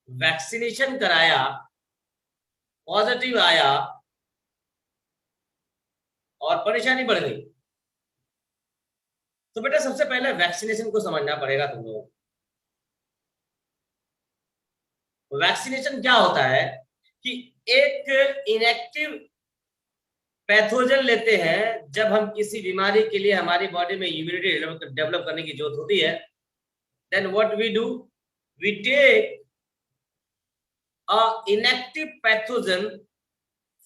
Vaccination कराया, positive आया और परेशानी बढ़ गई। तो बेटा सबसे पहले वैक्सीनेशन को समझना पड़ेगा तुम लोगों को। वैक्सीनेशन क्या होता है कि एक इनएक्टिव पैथोजन लेते हैं। जब हम किसी बीमारी के लिए हमारी बॉडी में इम्यूनिटी डेवलप करने की जरूरत होती है, then what we do, we take a inactive pathogen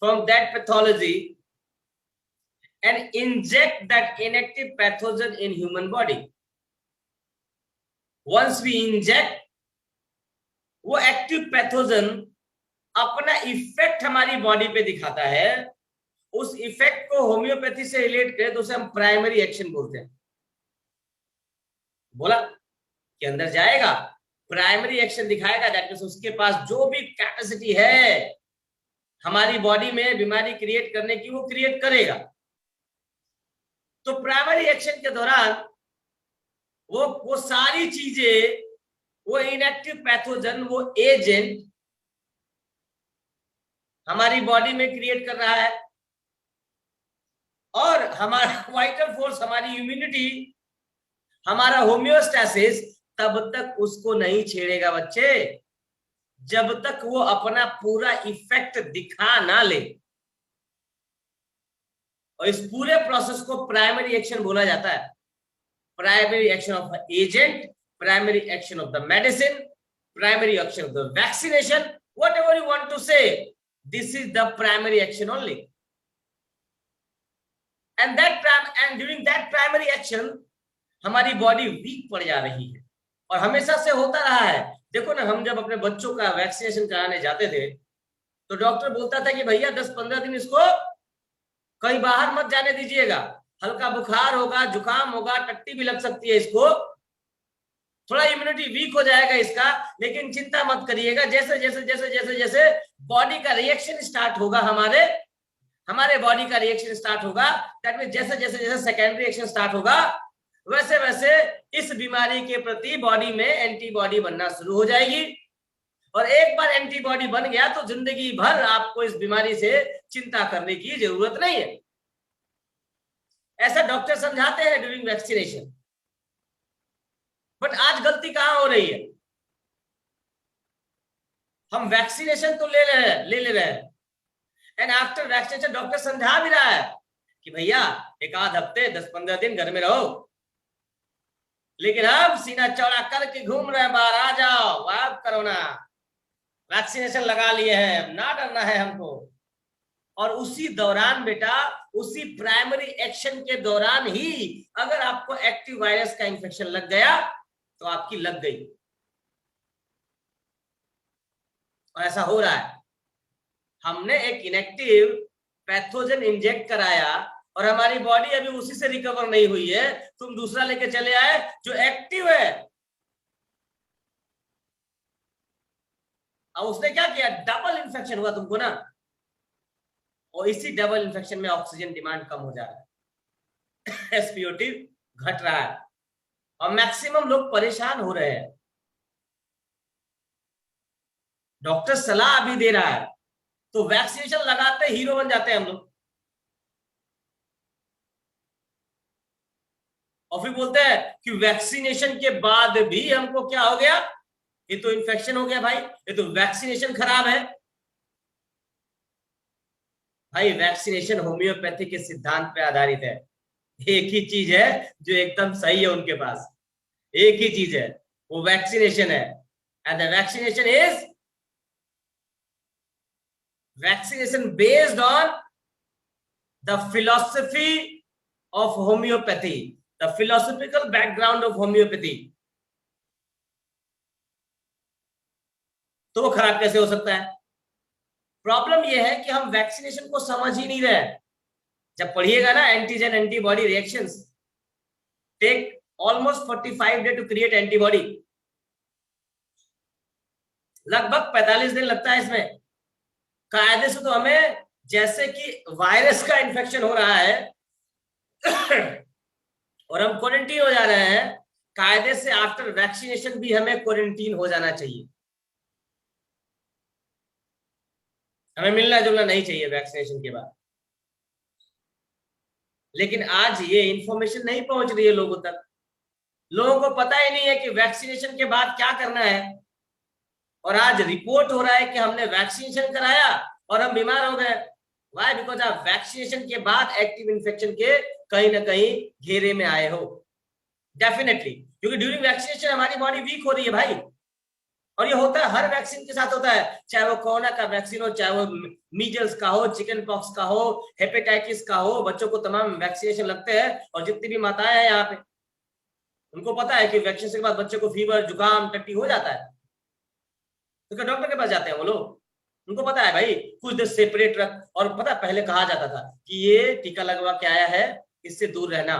from that pathology and inject that inactive pathogen in human body. Once we inject, वो एक्टिव पैथोजन अपना इफेक्ट हमारी बॉडी पे दिखाता है। उस इफेक्ट को होम्योपैथी से रिलेट करें तो उसे हम प्राइमरी एक्शन बोलते हैं। बोला कि अंदर जाएगा, प्राइमरी एक्शन दिखाएगा, दैट मींस उसके पास जो भी कैपेसिटी है हमारी बॉडी में बीमारी क्रिएट करने की, वो क्रिएट करेगा। तो प्राइमरी एक्शन के दौरान वो सारी चीजें, वो इनएक्टिव पैथोजन, वो एजेंट हमारी बॉडी में क्रिएट कर रहा है और हमारा वाइटल फोर्स, हमारी इम्यूनिटी, हमारा होम्योस्टैसिस तब तक उसको नहीं छेड़ेगा बच्चे, जब तक वो अपना पूरा इफेक्ट दिखा ना ले। और इस पूरे प्रोसेस को प्राइमरी एक्शन बोला जाता है। Primary action of the agent, primary action of the medicine, primary action of the vaccination, whatever you want to say, this is the primary action only. And during that primary action हमारी body weak पड़ जा रही है और हमेशा से होता रहा है। देखो ना, हम जब अपने बच्चों का वैक्सीनेशन कराने जाते थे तो डॉक्टर बोलता था कि भैया 10-15 दिन इसको कहीं बाहर मत जाने दीजिएगा, हल्का बुखार होगा, जुकाम होगा, टट्टी भी लग सकती है, इसको थोड़ा इम्यूनिटी वीक हो जाएगा इसका, लेकिन चिंता मत करिएगा। जैसे जैसे जैसे जैसे जैसे बॉडी का रिएक्शन स्टार्ट होगा, हमारे बॉडी का रिएक्शन स्टार्ट होगा, दैट मींस जैसे जैसे जैसे सेकेंडरी रिएक्शन स्टार्ट होगा, वैसे वैसे इस बीमारी के प्रति बॉडी में एंटीबॉडी बनना शुरू हो जाएगी। और एक बार एंटीबॉडी बन गया तो जिंदगी भर आपको इस बीमारी से चिंता करने की जरूरत नहीं है। ऐसा डॉक्टर समझाते हैं ड्यूरिंग वैक्सीनेशन। बट आज गलती कहां हो रही है, हम वैक्सीनेशन तो ले रहे हैं एंड आफ्टर वैक्सीनेशन डॉक्टर समझा भी रहा है कि भैया एक आध हफ्ते 10-15 दिन घर में रहो, लेकिन हम सीना चौड़ा करके घूम रहे हैं बाहर, आ जाओ, आप कोरोना वैक्सीनेशन लगा लिए हैं, ना डरना है हमको। और उसी दौरान बेटा, उसी प्राइमरी एक्शन के दौरान ही अगर आपको एक्टिव वायरस का इंफेक्शन लग गया तो आपकी लग गई। और ऐसा हो रहा है, हमने एक इनएक्टिव पैथोजन इंजेक्ट कराया और हमारी बॉडी अभी उसी से रिकवर नहीं हुई है, तुम दूसरा लेके चले आए जो एक्टिव है। अब उसने क्या किया, डबल इन्फेक्शन हुआ तुमको ना, और इसी डबल इन्फेक्शन में ऑक्सीजन डिमांड कम हो जा रहा है, एसपीओ2 घट रहा है और मैक्सिमम लोग परेशान हो रहे हैं। डॉक्टर सलाह अभी दे रहा है तो वैक्सीनेशन लगाते हीरो बन जाते हैं हम लोग, और फिर बोलते हैं कि वैक्सीनेशन के बाद भी हमको क्या हो गया, ये तो इन्फेक्शन हो गया भाई, ये तो वैक्सीनेशन खराब है। भाई वैक्सीनेशन होम्योपैथी के सिद्धांत पे आधारित है। एक ही चीज है जो एकदम सही है उनके पास, एक ही चीज है, वो वैक्सीनेशन है। And the vaccination is vaccination based on the philosophy of homeopathy, the philosophical background of homeopathy। तो वो खराब कैसे हो सकता है? प्रॉब्लम ये है कि हम वैक्सीनेशन को समझ ही नहीं रहे। जब पढ़िएगा ना antigen antibody reactions take almost 45 day to create antibody, लगभग 45 दिन लगता है इसमें। कायदे से तो हमें जैसे कि वायरस का इन्फेक्शन हो रहा है और हम क्वारंटीन हो जा रहे हैं, कायदे से आफ्टर वैक्सीनेशन भी हमें क्वारंटीन हो जाना चाहिए। हमें मिलना जुलना नहीं चाहिए वैक्सीनेशन के बाद। लेकिन आज ये इंफॉर्मेशन नहीं पहुंच रही है लोगों तक। लोगों को पता ही नहीं है कि वैक्सीनेशन के बाद क्या करना है। और आज रिपोर्ट हो रहा है कि हमने वैक्सीनेशन कराया और हम बीमार हो गए। वाई? बिकॉज आप वैक्सीनेशन के बाद एक्टिव इन्फेक्शन के कहीं ना कहीं घेरे में आए हो। डेफिनेटली, क्योंकि ड्यूरिंग वैक्सीनेशन हमारी बॉडी वीक हो रही है भाई। और ये होता है, हर वैक्सीन के साथ होता है, चाहे वो कोरोना का वैक्सीन हो, चाहे वो मीजल्स का हो, चिकन पॉक्स का हो, हेपेटाइटिस का हो, बच्चों को तमाम वैक्सीनेशन लगते हैं। और जितनी भी माताएं हैं यहाँ पे, उनको पता है कि वैक्सीनेशन के बाद बच्चे को फीवर, जुकाम, टट्टी हो जाता है, तो क्या डॉक्टर के पास जाते हैं वो लोग? उनको पता है भाई, कुछ देर सेपरेट रख। और पता पहले कहा जाता था कि ये टीका लगवा के आया है, इससे दूर रहना,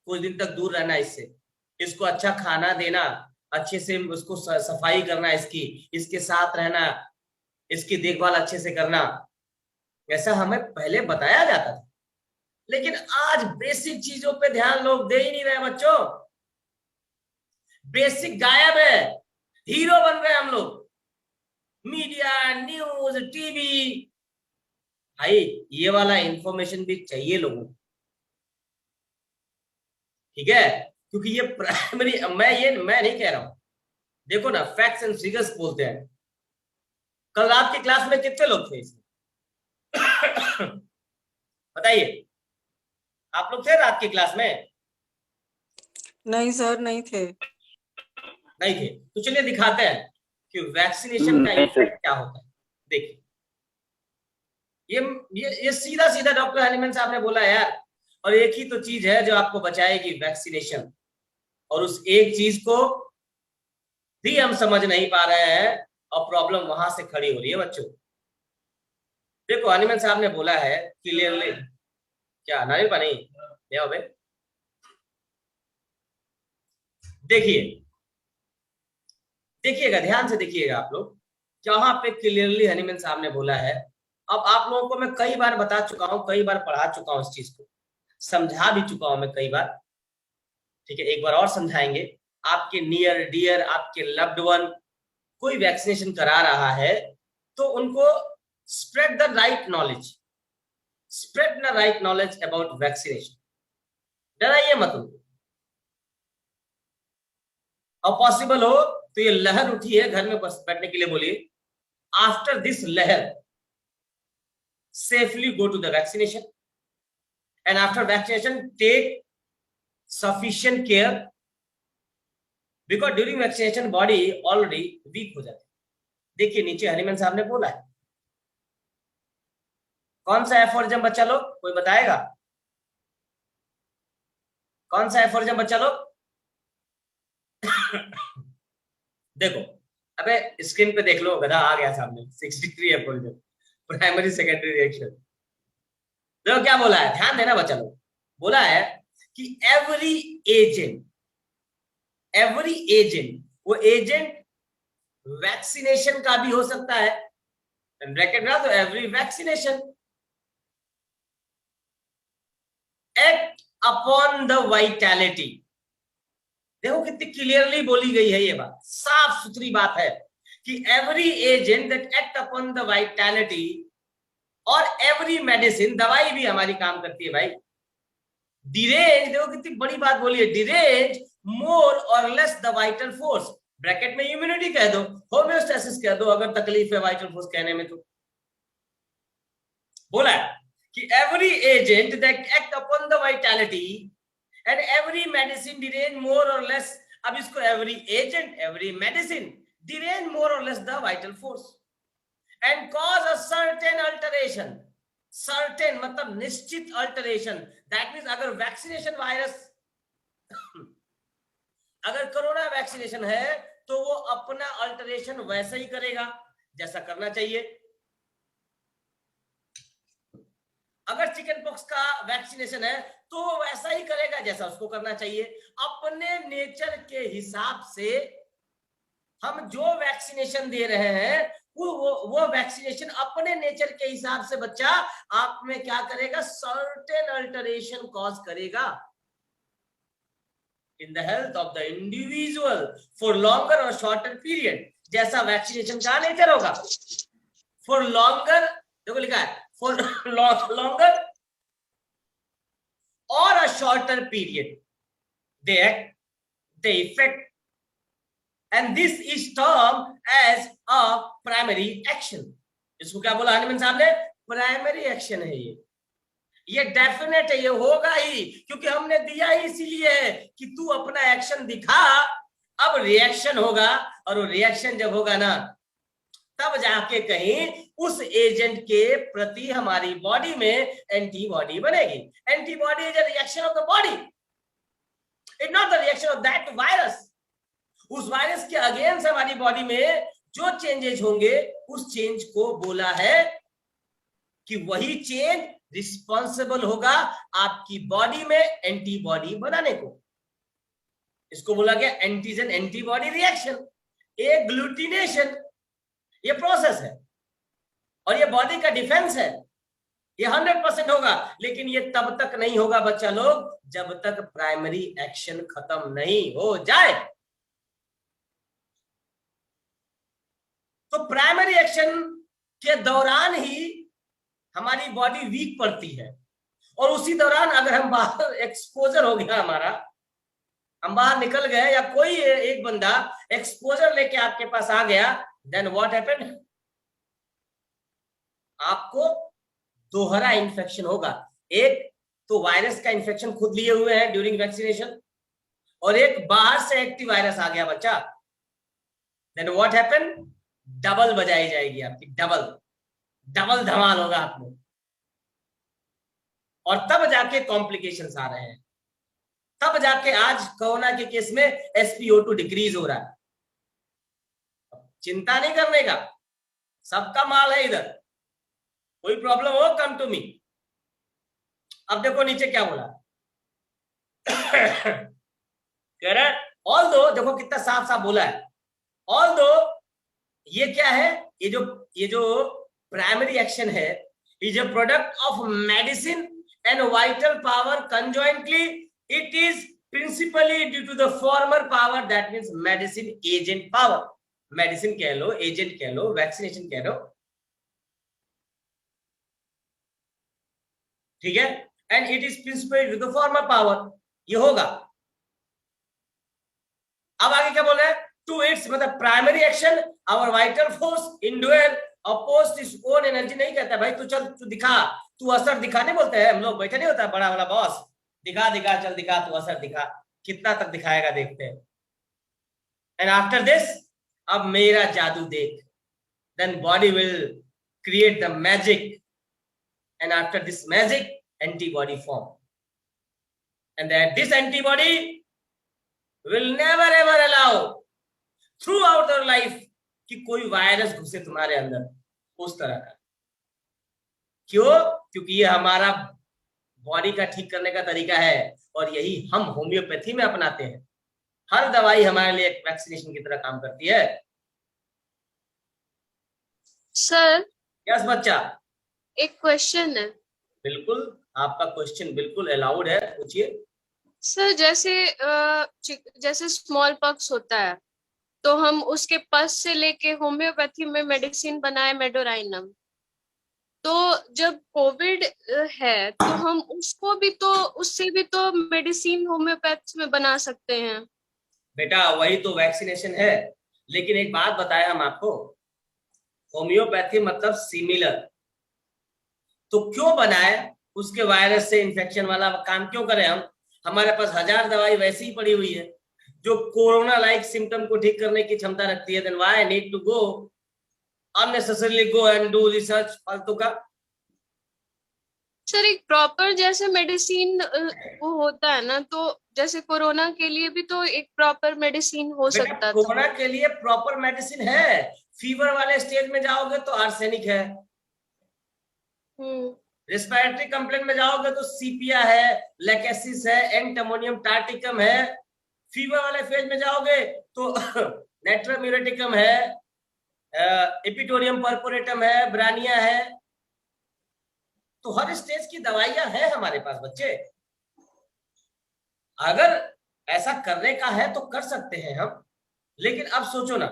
कुछ दिन तक दूर रहना इससे, इसको अच्छा खाना देना, अच्छे से उसको सफाई करना, इसके साथ रहना, इसकी देखभाल अच्छे से करना, ऐसा हमें पहले बताया जाता था। लेकिन आज बेसिक चीजों पे ध्यान लोग दे ही नहीं रहे बच्चों। बेसिक गायब है, हीरो बन रहे हम लोग, मीडिया, न्यूज, टीवी। भाई ये वाला इंफॉर्मेशन भी चाहिए लोगों को, ठीक है? क्योंकि ये प्राइमरी, मैं नहीं कह रहा हूं, देखो ना, फैक्ट्स एंड फिगर्स बोलते हैं। कल रात की क्लास में कितने लोग थे इसमें? बताइए, आप लोग थे रात की क्लास में? नहीं सर, नहीं थे। नहीं थे? तो चलिए दिखाते हैं कि वैक्सीनेशन का इफेक्ट क्या होता है। देखिए, ये सीधा सीधा डॉक्टर हनीमैन साहब ने बोला यार। और एक ही तो चीज है जो आपको बचाएगी, वैक्सीनेशन। और उस एक चीज को भी हम समझ नहीं पा रहे हैं, और प्रॉब्लम वहां से खड़ी हो रही है बच्चों। देखो, हनीमैन साहब ने बोला है क्लियरली, क्या नारियल पानी ले आओ बे। देखिए, देखिएगा, ध्यान से देखिएगा आप लोग, जहां पे क्लियरली हनीमैन साहब ने बोला है। अब आप लोगों को मैं कई बार बता चुका हूं, कई बार पढ़ा चुका हूं, इस चीज को समझा भी चुका हूं मैं कई बार, ठीक है? एक बार और समझाएंगे। आपके नियर डियर, आपके लव्ड वन कोई वैक्सीनेशन करा रहा है, तो उनको spread the right knowledge, spread the right knowledge about vaccination. डराइए मत उनको। और पॉसिबल हो तो ये लहर उठी है घर में बस बैठने के लिए बोलिए, आफ्टर दिस लहर safely go to the vaccination, and after vaccination take sufficient care, because during vaccination body already weak हो जाती है। देखिए नीचे हनीमैन साहब ने बोला है, कौन सा एफोरिज्म बच्चा लोग, कोई बताएगा? कौन सा एफोरिज्म बच्चा लोग? देखो, अबे स्क्रीन पे देख लो, गधा आ गया सामने, 63 एफोरिज्म, प्राइमरी सेकेंडरी रिएक्शन। देखो क्या बोला है, ध्यान देना बच्चा लोग। बोला है कि एवरी एजेंट, वो एजेंट वैक्सीनेशन का भी हो सकता है, ब्रैकेट में तो every vaccination act upon the vitality. देखो कितनी क्लियरली बोली गई है ये बात, साफ सुथरी बात है कि every agent that act upon the vitality, और एवरी मेडिसिन, दवाई भी हमारी काम करती है भाई। डिरेंज, देखो कितनी बड़ी बात बोली है, derange more or less the vital force, bracket में इम्यूनिटी कह दो, होम्योस्टेसिस कह दो अगर तकलीफ है वाइटल फोर्स कहने में तो। बोला है कि every agent that act upon the vitality and every medicine derange more or less. अब इसको every agent, every medicine derange more or less the vital force and cause a certain alteration. Certain मतलब निश्चित alteration, that means अगर vaccination virus, अगर corona vaccination है तो वो अपना अल्टरेशन वैसा ही करेगा जैसा करना चाहिए। अगर चिकन पॉक्स का वैक्सीनेशन है तो वो वैसा ही करेगा जैसा उसको करना चाहिए। अपने नेचर के हिसाब से हम जो वैक्सीनेशन दे रहे हैं, वो वैक्सीनेशन अपने नेचर के हिसाब से बच्चा आप में क्या करेगा, सर्टेन अल्टरेशन कॉज करेगा in the health of the individual for longer or shorter period, जैसा वैक्सीनेशन का नेचर होगा। फॉर लॉन्गर, देखो लिखा है फॉर लॉन्गर और a shorter period they effect, and this is termed as a primary action. इसको क्या बोला हनीमैन साहब ने? प्राइमरी एक्शन है ये डेफिनेट है, ये होगा ही, क्योंकि हमने दिया ही इसीलिए है कि तू अपना एक्शन दिखा, अब रिएक्शन होगा, और वो रिएक्शन जब होगा ना, तब जाके कहीं उस एजेंट के प्रति हमारी बॉडी में एंटीबॉडी बनेगी. Antibody is a reaction of the body, it not the reaction of that virus. उस वायरस के अगेंस्ट हमारी बॉडी में जो चेंजेस होंगे, उस चेंज को बोला है कि वही चेंज रिस्पॉन्सिबल होगा आपकी बॉडी में एंटीबॉडी बनाने को. इसको बोला गया एंटीजन एंटीबॉडी रिएक्शन, एग्लूटिनेशन. ये प्रोसेस है और ये बॉडी का डिफेंस है. ये 100% होगा, लेकिन ये तब तक नहीं होगा बच्चा लोग जब तक प्राइमरी एक्शन खत्म नहीं हो जाए. तो प्राइमरी एक्शन के दौरान ही हमारी बॉडी वीक पड़ती है, और उसी दौरान अगर हम बाहर एक्सपोजर हो गया हमारा, हम बाहर निकल गए, या कोई एक बंदा एक्सपोजर लेके आपके पास आ गया, देन व्हाट हैपेंड? आपको दोहरा इन्फेक्शन होगा. एक तो वायरस का इन्फेक्शन खुद लिए हुए हैं ड्यूरिंग वैक्सीनेशन, और एक बाहर से एक्टिव वायरस आ गया बच्चा, देन व्हाट हैपेंड? डबल बजाई जाएगी आपकी, डबल धमाल होगा आप में, और तब जाके कॉम्प्लिकेशंस आ रहे हैं. तब जाके आज कोरोना के केस में SpO2 डिक्रीज हो रहा है. चिंता नहीं करने का, सबका माल है इधर, कोई प्रॉब्लम हो कम टू मी. अब देखो नीचे क्या बोला. कह रहा ऑल दो, देखो कितना साफ साफ बोला है. ऑल दो, ये क्या है? ये जो प्राइमरी एक्शन है, is a product of medicine and vital power conjointly. It is principally due to the former power, that means medicine agent power. Medicine कह लो, एजेंट कह लो, वैक्सीनेशन कह लो, ठीक है. And it is principally due to the former power, ये होगा. अब आगे क्या बोल रहे हैं? टू इट्स मतलब primary action our vital force endeavour oppose its own energy. नहीं कहता भाई तू चल, तू दिखा, तू असर दिखा, नहीं बोलते हैं हम लोग. बैठे नहीं होता बड़ा वाला बॉस, दिखा चल दिखा, तू असर दिखा, कितना तक दिखाएगा देखते हैं. एंड आफ्टर दिस, अब मेरा जादू देख, then body will create the magic, and after this magic antibody form, and that this antibody will never ever allow throughout their life कि कोई वायरस घुसे तुम्हारे अंदर उस तरह का. क्यों? क्योंकि ये हमारा बॉडी का ठीक करने का तरीका है, और यही हम होम्योपैथी में अपनाते हैं. हर दवाई हमारे लिए एक वैक्सीनेशन की तरह काम करती है. सर, यस बच्चा, एक क्वेश्चन है. बिल्कुल, आपका क्वेश्चन बिल्कुल अलाउड है, पूछिए. सर, जैसे स्मॉल पॉक्स होता है, तो हम उसके पस से लेके होम्योपैथी में मेडिसिन बनाए मेडोराइनम. तो जब कोविड है, तो हम उससे भी तो मेडिसिन होम्योपैथी में बना सकते हैं. बेटा वही तो वैक्सीनेशन है, लेकिन एक बात बताएं हम आपको, होम्योपैथी मतलब सिमिलर. तो क्यों बनाए? उसके वायरस से इन्फेक्शन वाला काम क्यों करें हम? हमारे पास 1000 दवाई वैसी ही पड़ी हुई है जो कोरोना लाइक सिम्टम को ठीक करने की क्षमता रखती है. Then why need to go unnecessarily go and do research फालतू का. सर, एक प्रॉपर जैसे मेडिसिन वो होता है ना, तो जैसे कोरोना के लिए भी तो एक प्रॉपर मेडिसिन हो सकता था. कोरोना के लिए प्रॉपर मेडिसिन है. फीवर वाले स्टेज में जाओगे तो आर्सेनिक है, रेस्पिरेटरी कंप्लेंट में जाओगे तो सीपिया है, लेकेसिस है, एंटमोनियम टार्टिकम है. फीवर वाले फेज में जाओगे तो नेट्राम्यूरेटिकम है, एपिटोरियम पर्पोरेटम है, ब्रानिया है. तो हर स्टेज की दवाइयां हैं हमारे पास बच्चे. अगर ऐसा करने का है तो कर सकते हैं हम, लेकिन अब सोचो ना,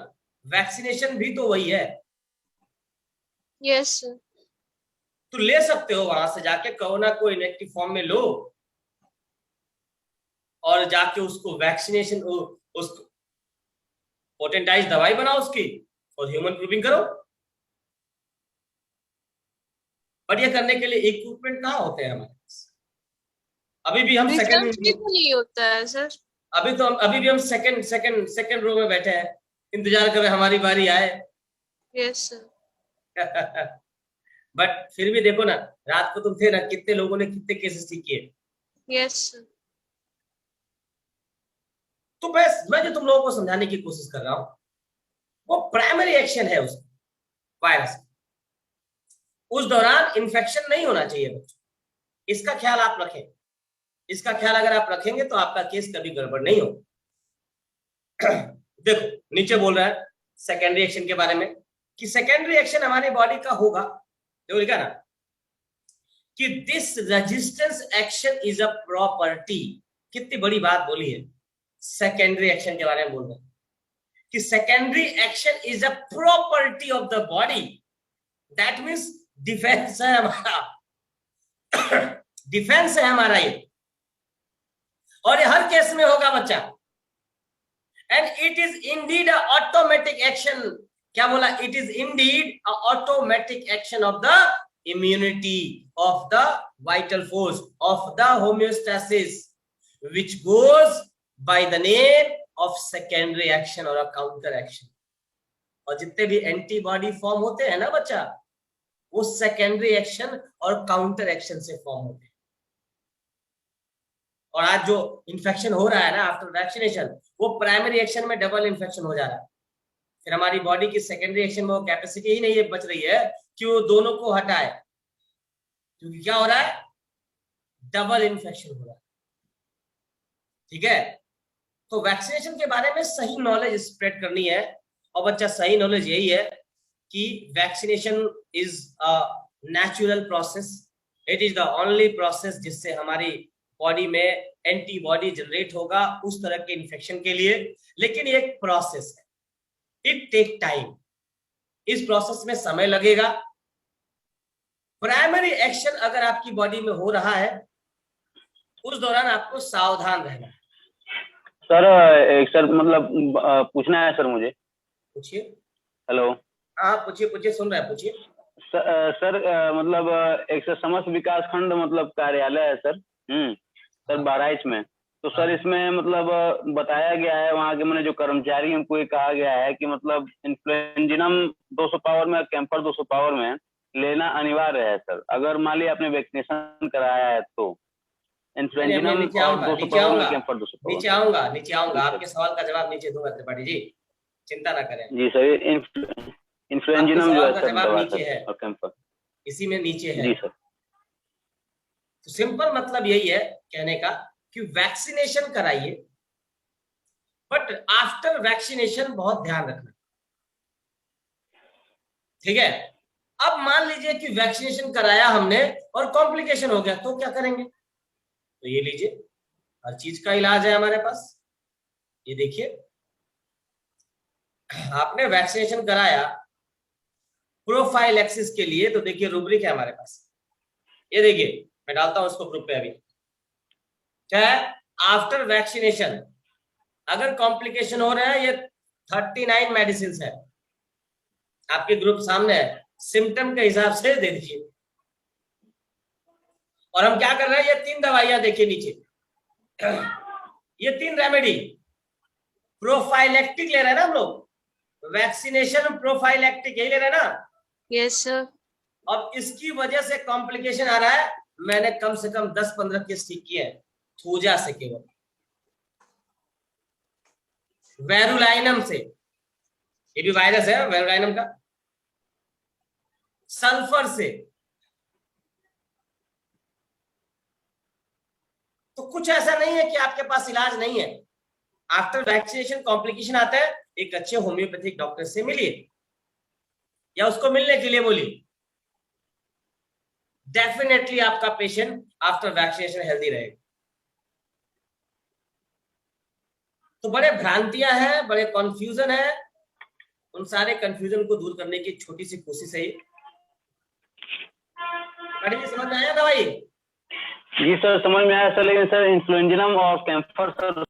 वैक्सीनेशन भी तो वही है. Yes sir. तो ले सकते हो, वहां से जाके कहो ना कोई इनएक्टिव फॉर्म में लो और जाके उसको वैक्सीनेशन, उसको पोटेंटाइज दवाई बनाओ उसकी और ह्यूमन प्रूविंग करो। बट ये करने के लिए इक्विपमेंट कहाँ होते हैं हमारे पास? अभी भी हम रिसर्च भी सेकंड तो नहीं होता है सर। अभी भी हम सेकंड रो में बैठे हैं, इंतजार कर रहे हैं हमारी बारी आए। Yes sir. बट फिर भी देखो ना, रात को तुम थे ना, कितने लोगों ने कितने केसेस ठीक किए। Yes sir. तो बस मैं जो तुम लोगों को समझाने की कोशिश कर रहा हूं वो प्राइमरी एक्शन है उस वायरस। उस दौरान इन्फेक्शन नहीं होना चाहिए बच्चों, इसका ख्याल आप रखें। इसका ख्याल अगर आप रखेंगे तो आपका केस कभी गड़बड़ नहीं हो। देखो नीचे बोल रहा है सेकेंडरी एक्शन के बारे में, कि सेकेंडरी एक्शन हमारी बॉडी का होगा, देखो लिखा ना कि this resistance action is a property. कितनी बड़ी बात बोली है, सेकेंडरी एक्शन के बारे में बोल रहे हैं कि secondary action is a property of the body. That means defence है हमारा, डिफेंस है हमारा ये, और ये हर केस में होगा बच्चा। And it is indeed a automatic action. क्या बोला? It is indeed a automatic action of the immunity, of the vital force, of the homeostasis, which goes by the name of secondary action or a counter action. और जितने भी antibody form होते हैं ना बच्चा, वो सेकेंडरी एक्शन और counter action से फॉर्म होते हैं। और आज जो इन्फेक्शन हो रहा है ना आफ्टर वैक्सीनेशन, वो प्राइमरी एक्शन में डबल इन्फेक्शन हो जा रहा है। फिर हमारी बॉडी की सेकेंडरी एक्शन में वो कैपेसिटी ही नहीं है बच रही है कि वो दोनों को हटाए, क्योंकि क्या हो रहा है? डबल इन्फेक्शन हो रहा है। ठीक है, तो वैक्सीनेशन के बारे में सही नॉलेज स्प्रेड करनी है। और बच्चा सही नॉलेज यही है कि vaccination is a natural process, it is the only process जिससे हमारी बॉडी में एंटीबॉडी जनरेट होगा उस तरह के इन्फेक्शन के लिए। लेकिन ये एक प्रोसेस है, इट टेक टाइम, इस प्रोसेस में समय लगेगा। प्राइमरी एक्शन अगर आपकी बॉडी में हो रहा है उस दौरान आपको सावधान रहना है। सर एक सर मतलब पूछना है सर मुझे। पूछिए। हेलो। हाँ पूछिए पूछिए, सुन रहा है, पूछिए। सर मतलब एक सर समस्त विकास खंड मतलब कार्यालय है सर, सर बहराइच में। तो सर इसमें मतलब बताया गया है वहाँ के मैंने जो कर्मचारी हैं उनको ये कहा गया है कि मतलब इन्फ्लुएंजिनम 200 पावर में, कैंपर 200 पावर में लेना अनिवार्य है सर, अगर मान लिया आपने वैक्सीनेशन कराया है तो। इन्फ्लुएंजिनम नीचे और आऊंगा 200 नीचे पावर में, आऊंगा कैंपर 200 पावर। नीचे आऊंगा आपके सवाल का जवाब नीचे दूंगा त्रिपाठी जी, चिंता ना करें। जी सर, इन्फ्लुएंजिनम जो है सर जवाब दवा नीचे सर है, और कैंपर इसी में नीचे है। जी सर। तो सिंपल मतलब यही है कहने का कि वैक्सीनेशन कराइए, बट आफ्टर वैक्सीनेशन बहुत ध्यान रखना। ठीक है, अब मान लीजिए कि वैक्सीनेशन कराया हमने और कॉम्प्लिकेशन हो गया तो क्या करेंगे? तो ये लीजिए, हर चीज का इलाज है हमारे पास। ये देखिए, आपने वैक्सीनेशन कराया प्रोफाइलैक्सिस के लिए, तो देखिए रूब्रिक है हमारे पास। ये देखिए, मैं डालता हूं इसको ग्रुप पे अभी। क्या है? आफ्टर वैक्सीनेशन अगर कॉम्प्लिकेशन हो रहा है, ये 39 मेडिसिन है आपके ग्रुप सामने है, सिम्टम के हिसाब से दे दीजिए। और हम क्या कर रहे हैं, ये 3 दवाइयां देखिए नीचे, ये 3 रेमेडी प्रोफाइलेक्टिक ले रहे हैं ना हम लोग, वैक्सीनेशन प्रोफाइलेक्टिक यही ले रहे हैं ना। Yes sir. अब इसकी वजह से कॉम्प्लिकेशन आ रहा है। मैंने कम से कम 10-15 केस ठीक किए हैं थूजा से, केवल वेरुलाइनम से, ये भी वायरस है वेरुलाइनम का, सल्फर से। तो कुछ ऐसा नहीं है कि आपके पास इलाज नहीं है। आफ्टर वैक्सीनेशन कॉम्प्लिकेशन आता है, एक अच्छे होम्योपैथिक डॉक्टर से मिलिए या उसको मिलने के लिए बोलिए, डेफिनेटली आपका पेशेंट आफ्टर वैक्सीनेशन हेल्दी रहेगा। तो बड़े भ्रांतियां हैं, बड़े कंफ्यूजन है, उन सारे कंफ्यूजन को दूर करने की छोटी सी कोशिश है। पाटिल जी समझ में आया दवाई? जी सर समझ में आया सर, लेकिन सर इन्फ्लुएंजिनम और कैम्फर सर